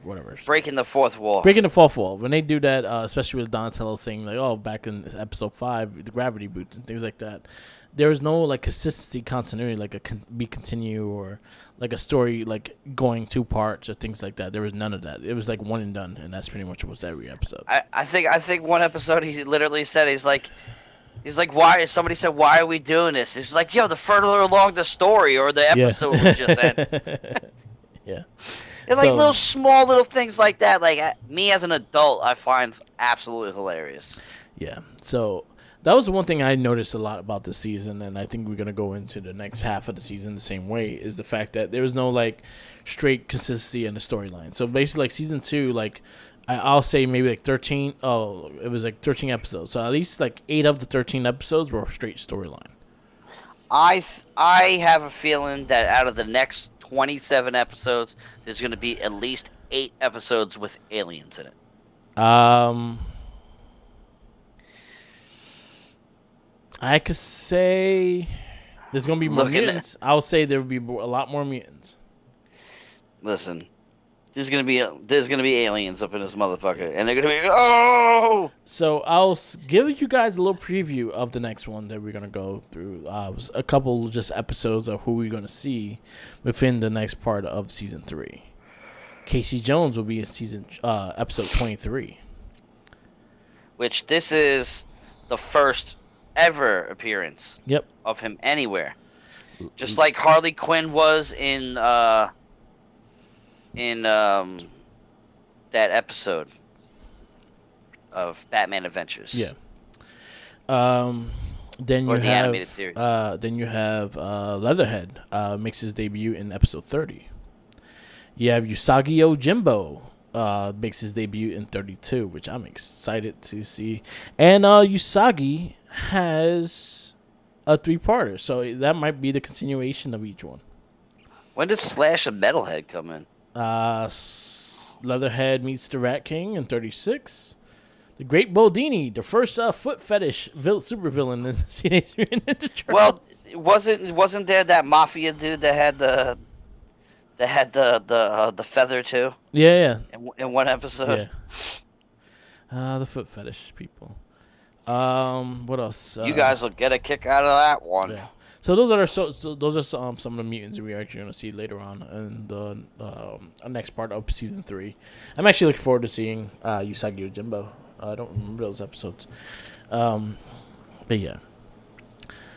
S1: whatever.
S2: Breaking the fourth wall.
S1: Breaking the fourth wall. When they do that, especially with Donatello saying back in episode 5, the gravity boots and things like that, there was no consistency, continuity, be continue or a story going 2 parts or things like that. There was none of that. It was one and done, and that's pretty much what was every episode.
S2: I think one episode he literally said he's like, why? Somebody said, why are we doing this? He's like, the further along the story or the episode would just end.
S1: Yeah.
S2: It's little small little things like that. Me as an adult, I find absolutely hilarious.
S1: Yeah. So that was the one thing I noticed a lot about this season, and I think we're gonna go into the next half of the season the same way. Is the fact that there was no straight consistency in the storyline. So basically, season 2, I'll say maybe 13. Oh, it was 13 episodes. So at least 8 of the 13 episodes were straight storyline.
S2: I have a feeling that out of the next 27 episodes, there's going to be at least 8 episodes with aliens in it.
S1: I could say there's gonna be more
S2: Looking at,
S1: mutants. I'll say there will be a lot more mutants.
S2: listen, there's gonna be aliens up in this motherfucker, and they're gonna be oh.
S1: So I'll give you guys a little preview of the next one that we're gonna go through. A couple just episodes of who we're gonna see within the next part of season 3. Casey Jones will be in episode 23.
S2: Which this is the first ever appearance.
S1: Yep.
S2: Of him anywhere, just like Harley Quinn was in that episode of Batman Adventures.
S1: Yeah. Then
S2: Or
S1: you
S2: the
S1: have
S2: animated series.
S1: Leatherhead makes his debut in episode 30. You have Usagi Yojimbo makes his debut in 32, which I'm excited to see. And Usagi has a 3-parter, so that might be the continuation of each one.
S2: When did Slash and Metalhead come in?
S1: Leatherhead meets the Rat King in 36. The Great Bodini, the first foot fetish supervillain in the Teenage Mutant Ninja Turtles.
S2: Well, wasn't there that mafia dude that had the feather too?
S1: Yeah.
S2: In one episode.
S1: Yeah. The foot fetish people. What else?
S2: You guys will get a kick out of that one.
S1: Yeah. So those are some of the mutants that we're actually going to see later on in the next part of season 3. I'm actually looking forward to seeing Usagi Yojimbo. I don't remember those episodes, but yeah.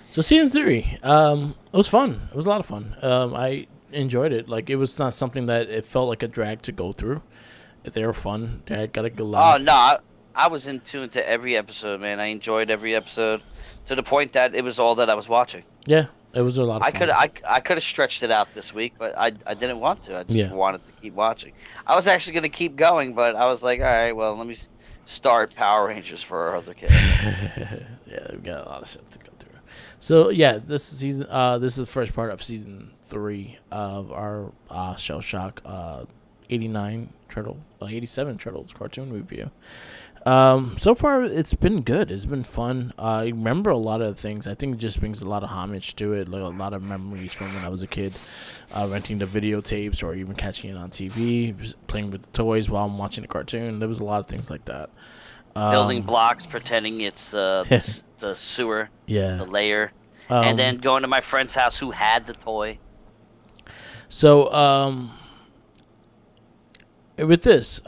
S1: So season 3, it was fun. It was a lot of fun. I enjoyed it. Like, it was not something that it felt like a drag to go through. They were fun. I got a good laugh.
S2: Oh no, I was in tune to every episode, man. I enjoyed every episode to the point that it was all that I was watching.
S1: Yeah, it was a lot of fun.
S2: I could have stretched it out this week, but I didn't want to. I just wanted to keep watching. I was actually going to keep going, but I was like, all right, well, let me start Power Rangers for our other kids.
S1: Yeah, we got a lot of shit to go through. So yeah, this season, this is the first part of season 3 of our Shell Shock 87 Turtles cartoon review. So far it's been good. It's been fun. I remember a lot of things. I think it just brings a lot of homage to it, like a lot of memories from when I was a kid, renting the videotapes or even catching it on TV, playing with the toys while I'm watching the cartoon. There was a lot of things like that.
S2: Building blocks, pretending it's the sewer, the layer, and then going to my friend's house who had the toy.
S1: So with this,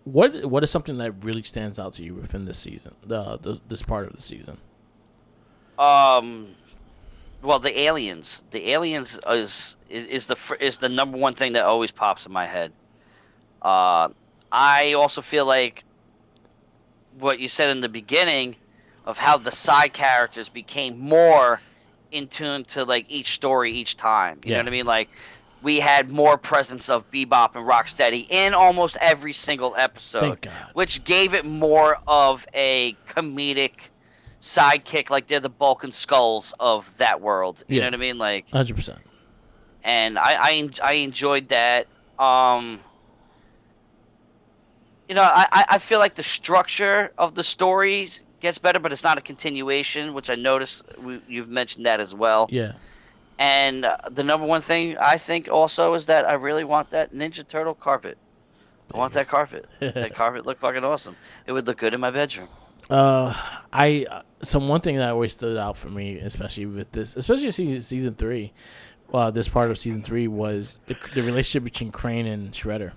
S1: what is something that really stands out to you within this season, this part of the season?
S2: Well, the aliens. The aliens is the number one thing that always pops in my head. I also feel like what you said in the beginning of how the side characters became more in tune to like each story each time. You know what I mean? Like, we had more presence of Bebop and Rocksteady in almost every single episode, which gave it more of a comedic sidekick. Like, they're the bulk and skulls of that world. You know what I mean? Like,
S1: 100%.
S2: And I enjoyed that. You know, I feel like the structure of the stories gets better, but it's not a continuation, which I noticed you've mentioned that as well.
S1: Yeah.
S2: And the number one thing I think also is that I really want that Ninja Turtle carpet. I want that carpet. That carpet looked fucking awesome. It would look good in my bedroom.
S1: One thing that always stood out for me, especially with this, especially season 3, this part of season 3 was the relationship between Crane and Shredder.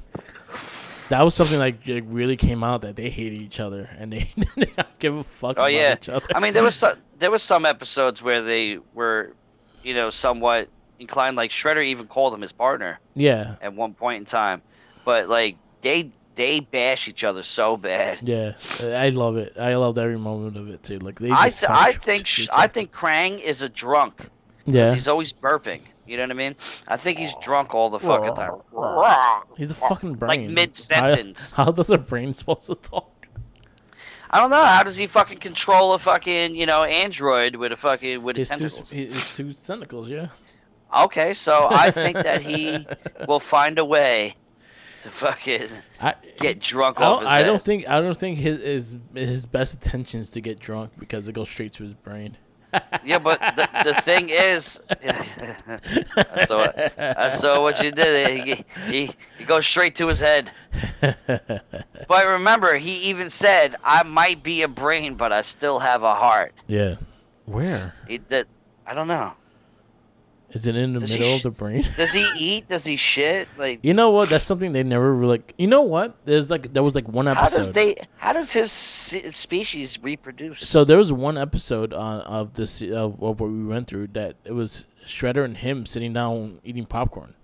S1: That was something like it really came out that they hated each other and they did not give a fuck about each other.
S2: I mean, there was some episodes where they were, you know, somewhat inclined. Like, Shredder even called him his partner.
S1: Yeah.
S2: At one point in time, but like they bash each other so bad.
S1: Yeah, I love it. I loved every moment of it too. Like,
S2: I think Krang is a drunk.
S1: Yeah.
S2: He's always burping. You know what I mean? I think he's drunk all the fucking time.
S1: He's a fucking brain.
S2: Like mid-sentence.
S1: How does a brain supposed to talk?
S2: I don't know. How does he fucking control a fucking, you know, android with his tentacles?
S1: His two tentacles, yeah.
S2: Okay, so I think that he will find a way to fucking get drunk off his ass.
S1: I don't think his best intention is to get drunk because it goes straight to his brain.
S2: Yeah, but the thing is, I saw what you did. He goes straight to his head. But remember, he even said, "I might be a brain, but I still have a heart."
S1: Yeah. Where?
S2: He did. I don't know.
S1: Is it in the
S2: Does he
S1: middle of the brain?
S2: does he eat? Does he shit? Like,
S1: You know what? That's something they never really. Like, you know what? There was like one episode.
S2: how does his species reproduce?
S1: So there was one episode of this of what we went through that it was Shredder and him sitting down eating popcorn,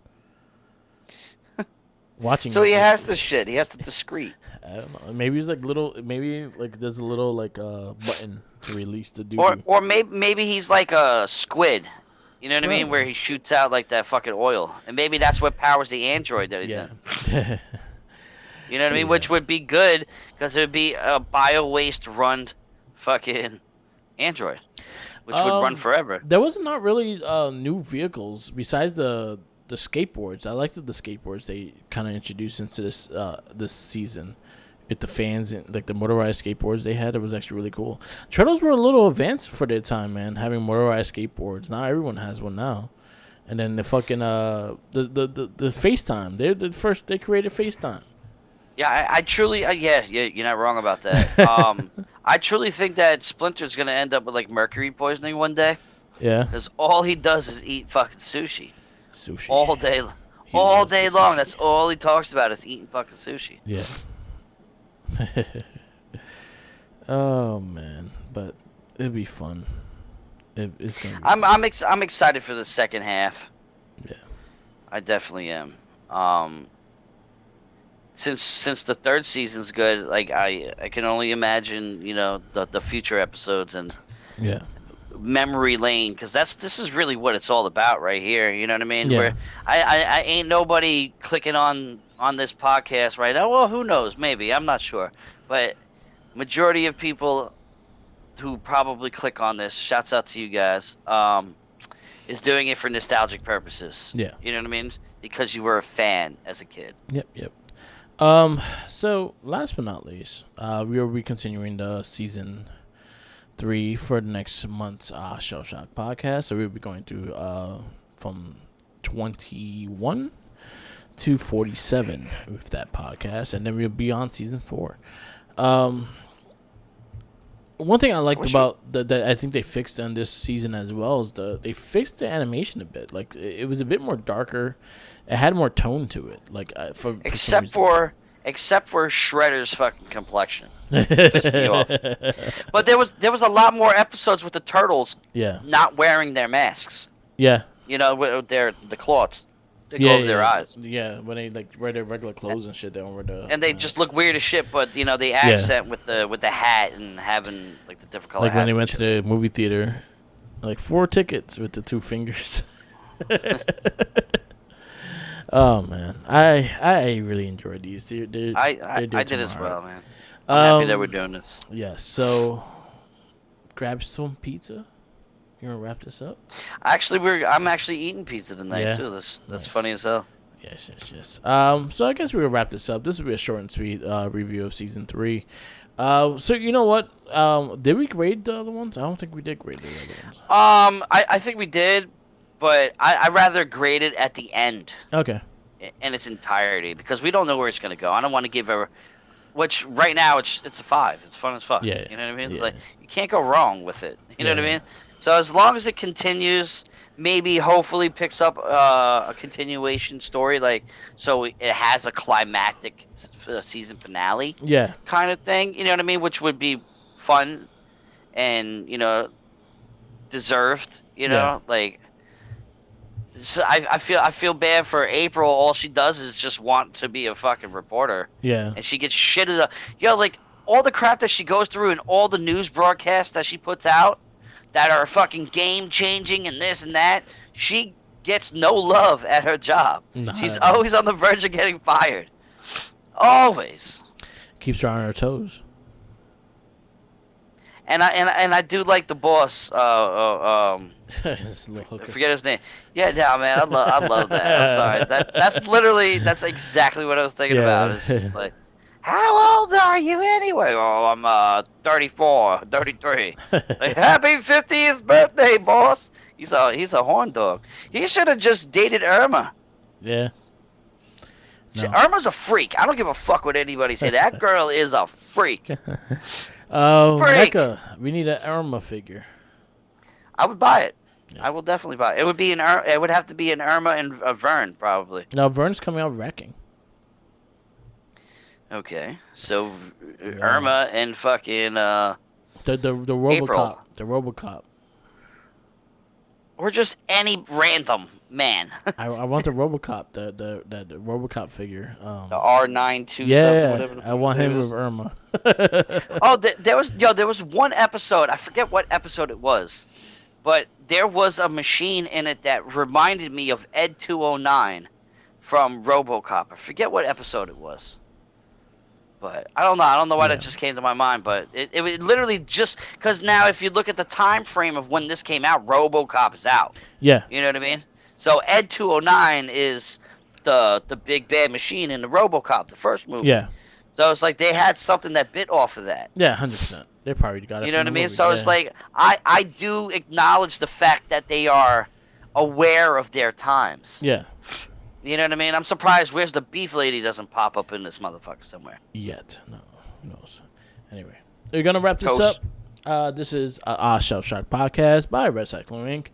S1: watching.
S2: So he
S1: it.
S2: has to shit. He has to discrete.
S1: I don't know. Maybe it's like little. Maybe like there's a little like button to release the doo.
S2: Or maybe he's like a squid. You know what I mean? Where he shoots out like that fucking oil, and maybe that's what powers the android that he's in. You know what I mean?
S1: Yeah.
S2: Which would be good because it would be a bio waste run, fucking android, which would run forever.
S1: There was not really new vehicles besides the skateboards. I liked the skateboards they kind of introduced into this season. With the fans and like the motorized skateboards they had, it was actually really cool. Turtles were a little advanced for their time, man. Having motorized skateboards, not everyone has one now. And then the fucking the FaceTime. They created FaceTime.
S2: Yeah, I truly, yeah, you're not wrong about that. I truly think that Splinter's gonna end up with like mercury poisoning one day.
S1: Yeah.
S2: Because all he does is eat fucking sushi.
S1: Sushi.
S2: All day,
S1: He
S2: all
S1: loves
S2: day
S1: the
S2: long.
S1: sushi.
S2: That's all he talks about is eating fucking sushi.
S1: Yeah. Oh man, but it'd be fun. It's gonna. Be
S2: I'm excited for the second half.
S1: Yeah.
S2: I definitely am. Since the third season's good, like I can only imagine, the future episodes and
S1: Yeah.
S2: memory lane, because this is really what it's all about right here. You know what I mean?
S1: Yeah.
S2: Where I ain't nobody clicking on this podcast right now. Well, who knows? Maybe, I'm not sure, but majority of people who probably click on this, shouts out to you guys, is doing it for nostalgic purposes.
S1: Yeah.
S2: You know what I mean? Because you were a fan as a kid.
S1: Yep. So last but not least, we will be continuing the season 3 for the next month's Shell Shock podcast. So we'll be going through from 21 to 47 with that podcast, and then we'll be on season 4. One thing I liked about that I think they fixed on this season as well is they fixed the animation a bit. Like it was a bit more darker. It had more tone to it. Like
S2: except for Shredder's fucking complexion. Pissed me off. But there was a lot more episodes with the turtles not wearing their masks.
S1: Yeah.
S2: With the cloths. They go over their eyes.
S1: Yeah, when they like wear their regular clothes and shit, they don't wear the.
S2: And they just look weird as shit, but the accent with the hat and having like the different color.
S1: Like when they went to the movie theater, like 4 tickets with the 2 fingers. Oh man, I really enjoyed these.
S2: I did as well, man. I'm happy that we're doing this.
S1: Yeah, so grab some pizza. You wanna wrap this up?
S2: Actually, I'm actually eating pizza tonight too. That's
S1: Nice.
S2: funny as hell.
S1: Yes. So I guess we'll wrap this up. This will be a short and sweet review of season 3. So you know what? Did we grade the other ones? I don't think we did grade the other ones.
S2: I think we did, but I rather grade it at the end.
S1: Okay.
S2: In its entirety, because we don't know where it's gonna go. I don't want to give which right now it's a 5. It's fun as fuck.
S1: Yeah.
S2: You know what I mean?
S1: Yeah.
S2: It's like you can't go wrong with it. You know what I
S1: Yeah.
S2: mean? So as long as it continues, maybe hopefully picks up a continuation story, like so it has a climactic season finale.
S1: Yeah.
S2: Kind of thing. You know what I mean? Which would be fun and deserved. Like. So I feel bad for April. All she does is just want to be a fucking reporter.
S1: Yeah.
S2: And she gets shitted up. Like all the crap that she goes through and all the news broadcasts that she puts out that are fucking game changing and this and that. She gets no love at her job. She's always on the verge of getting fired. Always.
S1: Keeps her on her toes.
S2: And I do like the boss.
S1: This little hooker.
S2: I forget his name. Yeah, man, I love that. I'm sorry. That's exactly what I was thinking about. It's just like, how old are you anyway? Oh, I'm 34, 33. Like, happy 50th birthday, boss. He's a horn dog. He should have just dated Irma.
S1: Yeah. No.
S2: Irma's a freak. I don't give a fuck what anybody say. That girl is a freak. Freak.
S1: Mecca, we need an Irma figure.
S2: I would buy it.
S1: Yeah.
S2: I will definitely buy it. It would have to be an Irma and a Vern, probably.
S1: No, Vern's coming out wrecking.
S2: Okay, so Irma and fucking
S1: the RoboCop.
S2: April.
S1: The RoboCop.
S2: Or just any random man.
S1: I want the RoboCop. The RoboCop figure.
S2: The R92.
S1: Yeah,
S2: whatever
S1: I want him with Irma.
S2: Oh, there was one episode. I forget what episode it was, but there was a machine in it that reminded me of Ed 209 from RoboCop. I forget what episode it was. But I don't know why that just came to my mind, but it literally just because now if you look at the time frame of when this came out, RoboCop is out.
S1: Yeah.
S2: You know what I mean? So Ed 209 is the big bad machine in the RoboCop, the first movie.
S1: Yeah.
S2: So it's like they had something that bit off of that.
S1: Yeah, 100%. They probably got it.
S2: You know what I mean?
S1: Movie.
S2: So it's like I do acknowledge the fact that they are aware of their times.
S1: Yeah.
S2: You know what I mean? I'm surprised where's the beef lady doesn't pop up in this motherfucker somewhere.
S1: Yet. No. Who knows? Anyway. We're going to wrap this up. This is Shell Shock Podcast by Recycling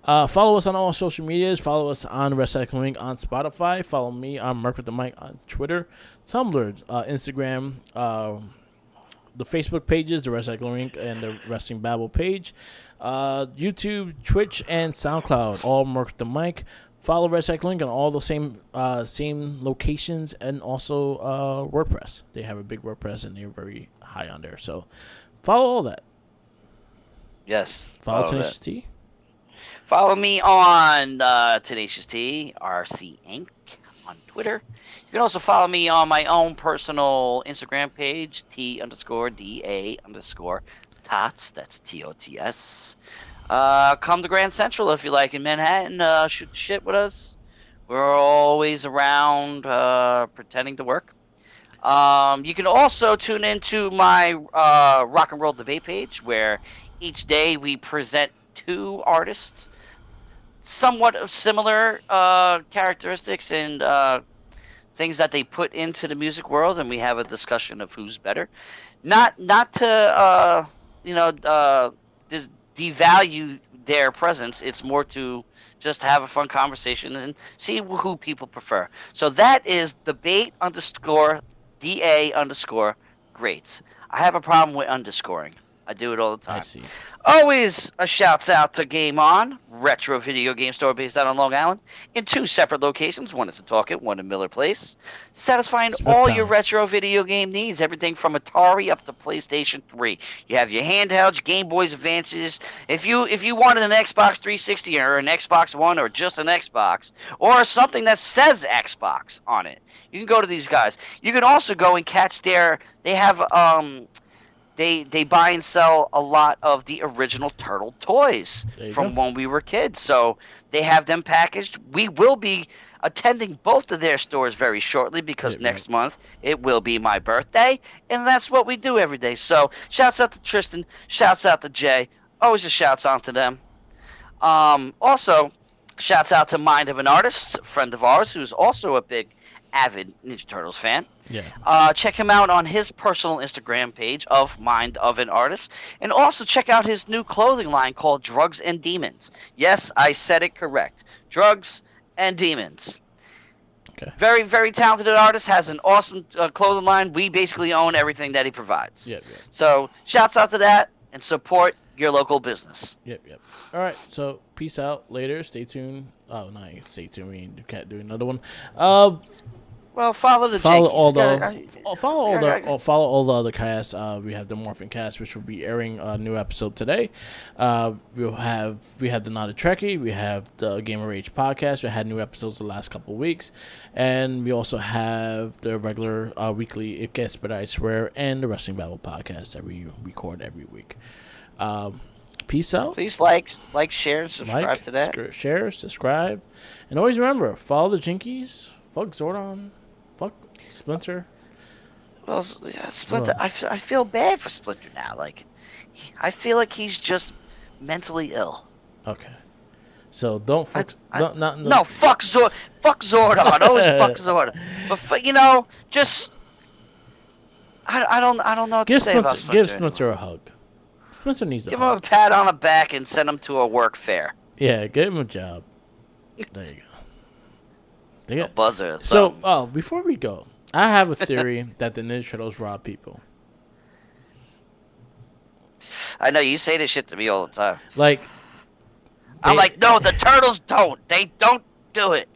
S1: Inc. Follow us on all social medias. Follow us on Recycling Inc. on Spotify. Follow me on Merc with the Mic on Twitter, Tumblr, Instagram, the Facebook pages, the Recycling Inc. and the Wrestling Babble page, YouTube, Twitch, and SoundCloud. All Merc with the Mic. Follow Recycling on all the same locations, and also WordPress. They have a big WordPress, and they're very high on there. So follow all that.
S2: Yes.
S1: Follow Tenacious T.
S2: Follow me on Tenacious T, RC Inc. on Twitter. You can also follow me on my own personal Instagram page, T_DA_TOTS. That's TOTS. Come to Grand Central if you like in Manhattan. Shoot shit with us. We're always around pretending to work. You can also tune into my Rock and Roll Debate page where each day we present two artists, somewhat of similar characteristics and things that they put into the music world, and we have a discussion of who's better. Not to devalue their presence. It's more to just have a fun conversation and see who people prefer. So that is debate_DA_greats. I have a problem with underscoring. I do it all the time.
S1: I see.
S2: Always a shouts out to Game On, retro video game store based out on Long Island, in two separate locations, one at Setauket, one in Miller Place, satisfying all your retro video game needs, everything from Atari up to PlayStation 3. You have your handhelds, your Game Boys Advances. If you wanted an Xbox 360 or an Xbox One or just an Xbox, or something that says Xbox on it, you can go to these guys. You can also go and catch they have They buy and sell a lot of the original Turtle toys from when we were kids. So they have them packaged. We will be attending both of their stores very shortly because next month it will be my birthday. And that's what we do every day. So shouts out to Tristan. Shouts out to Jay. Always a shouts out to them. Also, shouts out to Mind of an Artist, a friend of ours who's also a big avid Ninja Turtles fan.
S1: Yeah.
S2: Check him out on his personal Instagram page of Mind of an Artist. And also check out his new clothing line called Drugs and Demons. Yes, I said it correct. Drugs and Demons.
S1: Okay.
S2: Very, very talented artist. Has an awesome clothing line. We basically own everything that he provides.
S1: Yep.
S2: So shouts out to that and support your local business.
S1: Yep. All right. So peace out. Later. Stay tuned. Oh, no, stay tuned. We can't do another one.
S2: Well, follow
S1: all the other casts. We have the Morphin Cast, which will be airing a new episode today. We had the Not a Trekkie, we have the Gamer Rage podcast. We had new episodes the last couple of weeks, and we also have the regular weekly It Gets But I Swear and the Wrestling Babble podcast that we record every week. Peace out.
S2: Please like, share, and subscribe to that.
S1: Share, subscribe, and always remember, follow the Jinkies. Fuck Zordon. Fuck Splinter.
S2: Well, yeah, Splinter.
S1: Ugh.
S2: I feel bad for Splinter now. Like, I feel like he's just mentally ill.
S1: Okay. So don't
S2: I,
S1: fuck.
S2: I
S1: Not in the.
S2: no fuck Zordon. Always fuck Zordon. But you know, just I don't know what to say about Splinter
S1: Give
S2: anymore.
S1: Splinter a hug. Splinter needs a
S2: Give him
S1: hug.
S2: a pat on the back and send him to a work fair.
S1: Yeah, give him a job. There you go. They
S2: A
S1: got,
S2: buzzer or
S1: so,
S2: something.
S1: before we go, I have a theory that the Ninja Turtles rob people.
S2: I know you say this shit to me all the time.
S1: Like,
S2: I'm like, no, the turtles don't. They don't do it.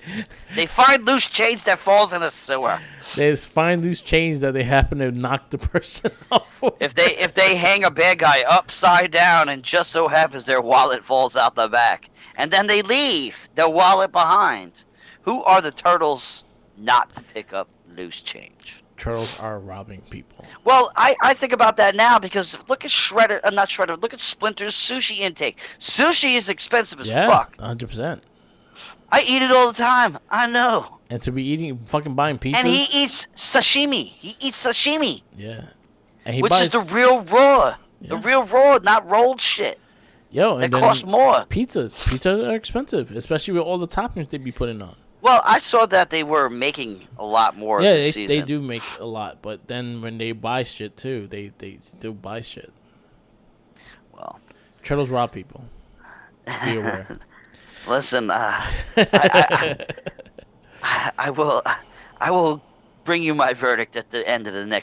S2: They find loose change that falls in a sewer.
S1: they just find loose change that they happen to knock the person off.
S2: If they hang a bad guy upside down and just so happens their wallet falls out the back, and then they leave their wallet behind, who are the turtles not to pick up loose change?
S1: Turtles are robbing people.
S2: Well, I think about that now because look at not Shredder, look at Splinter's sushi intake. Sushi is expensive as
S1: Yeah,
S2: fuck.
S1: 100%.
S2: I eat it all the time. I know.
S1: And to be fucking buying pizzas.
S2: And he eats sashimi.
S1: Yeah. And he
S2: Which
S1: buys
S2: is the real raw.
S1: Yeah.
S2: The real raw, not rolled shit.
S1: Yo,
S2: That
S1: and then
S2: costs more.
S1: Pizzas are expensive, especially with all the toppings they be putting on.
S2: Well, I saw that they were making a lot more
S1: Yeah,
S2: this
S1: they
S2: season.
S1: do make a lot, but then when they buy shit too, they still buy shit.
S2: Well,
S1: Turtles rob people. Be aware.
S2: listen, I will bring you my verdict at the end of the next